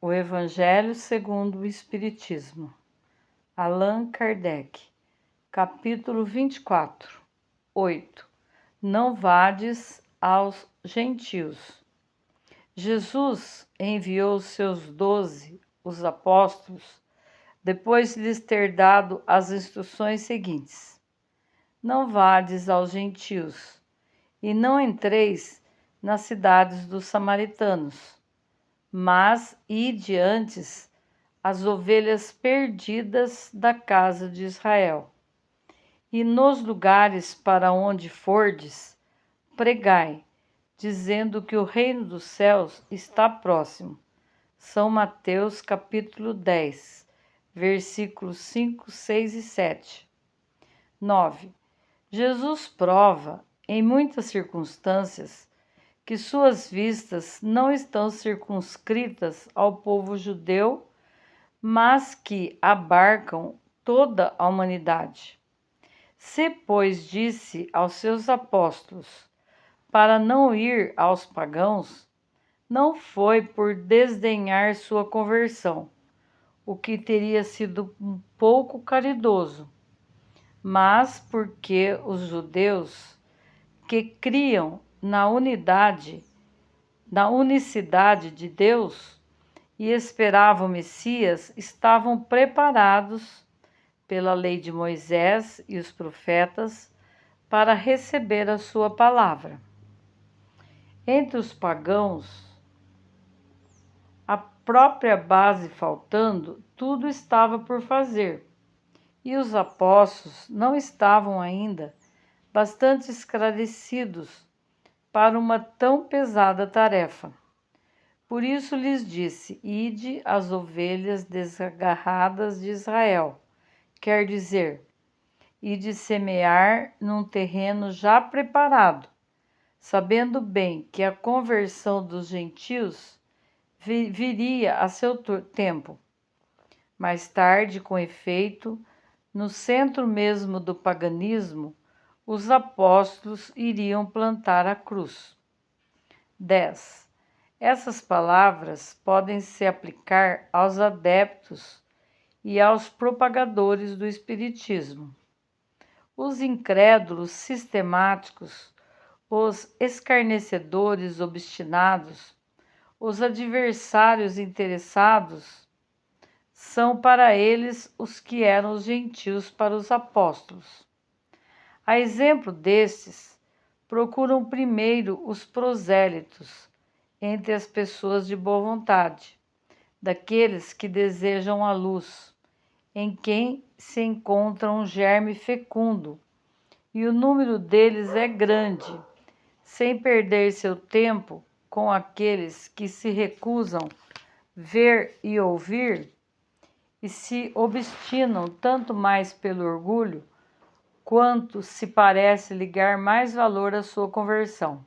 O Evangelho segundo o Espiritismo. Allan Kardec. Capítulo 24. 8. Não vades aos gentios. Jesus enviou seus 12, os apóstolos, depois de lhes ter dado as instruções seguintes: Não vades aos gentios, e não entreis nas cidades dos samaritanos, mas ide antes as ovelhas perdidas da casa de Israel. E nos lugares para onde fordes, pregai, dizendo que o reino dos céus está próximo. São Mateus capítulo 10, versículos 5, 6 e 7. 9. Jesus prova, em muitas circunstâncias, que suas vistas não estão circunscritas ao povo judeu, mas que abarcam toda a humanidade. Se, pois, disse aos seus apóstolos para não ir aos pagãos, não foi por desdenhar sua conversão, o que teria sido um pouco caridoso, mas porque os judeus que criam na unicidade de Deus e esperavam o Messias, estavam preparados pela lei de Moisés e os profetas para receber a sua palavra. Entre os pagãos, a própria base faltando, tudo estava por fazer, e os apóstolos não estavam ainda bastante esclarecidos para uma tão pesada tarefa. Por isso lhes disse: Ide as ovelhas desgarradas de Israel, quer dizer, ide semear num terreno já preparado, sabendo bem que a conversão dos gentios viria a seu tempo. Mais tarde, com efeito, no centro mesmo do paganismo, os apóstolos iriam plantar a cruz. 10. Essas palavras podem se aplicar aos adeptos e aos propagadores do Espiritismo. Os incrédulos sistemáticos, os escarnecedores obstinados, os adversários interessados, são para eles os que eram os gentios para os apóstolos. A exemplo destes, procuram primeiro os prosélitos entre as pessoas de boa vontade, daqueles que desejam a luz, em quem se encontra um germe fecundo, e o número deles é grande, sem perder seu tempo com aqueles que se recusam ver e ouvir e se obstinam tanto mais pelo orgulho, quanto se parece ligar mais valor à sua conversão.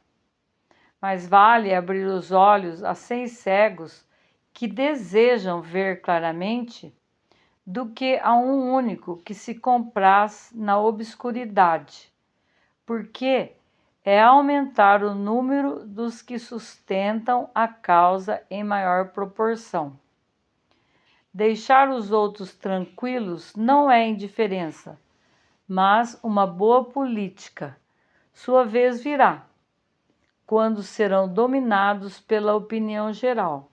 Mais vale abrir os olhos a 100 cegos que desejam ver claramente, do que a um único que se compraz na obscuridade, porque é aumentar o número dos que sustentam a causa em maior proporção. Deixar os outros tranquilos não é indiferença, mas uma boa política. Sua vez virá, quando serão dominados pela opinião geral,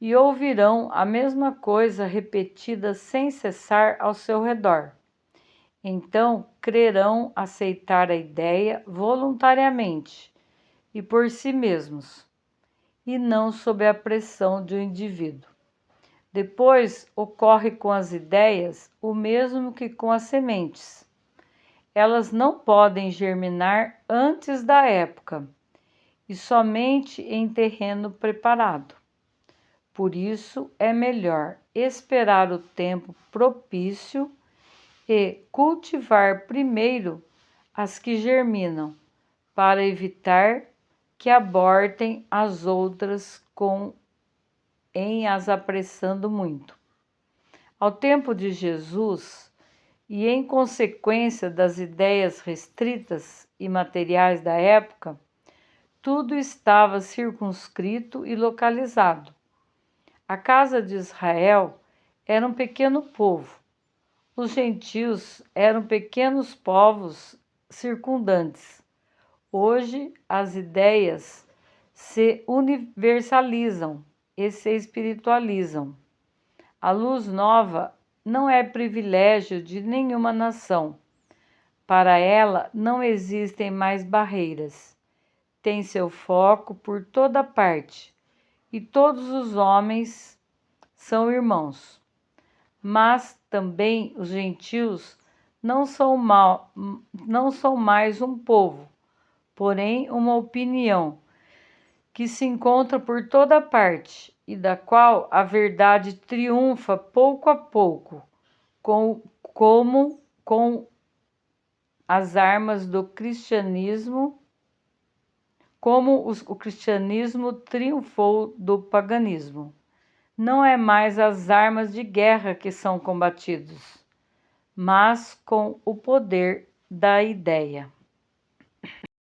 e ouvirão a mesma coisa repetida sem cessar ao seu redor. Então crerão aceitar a ideia voluntariamente e por si mesmos, e não sob a pressão de um indivíduo. Depois ocorre com as ideias o mesmo que com as sementes. Elas não podem germinar antes da época, e somente em terreno preparado. Por isso é melhor esperar o tempo propício e cultivar primeiro as que germinam, para evitar que abortem as outras em as apressando muito. Ao tempo de Jesus, e em consequência das ideias restritas e materiais da época, tudo estava circunscrito e localizado. A casa de Israel era um pequeno povo. Os gentios eram pequenos povos circundantes. Hoje, as ideias se universalizam e se espiritualizam. A luz nova não é privilégio de nenhuma nação. Para ela, não existem mais barreiras. Tem seu foco por toda parte e todos os homens são irmãos. Mas também os gentios não são mais um povo, porém uma opinião que se encontra por toda parte e da qual a verdade triunfa pouco a pouco, como com as armas do cristianismo, o cristianismo triunfou do paganismo. Não é mais as armas de guerra que são combatidos, mas com o poder da ideia.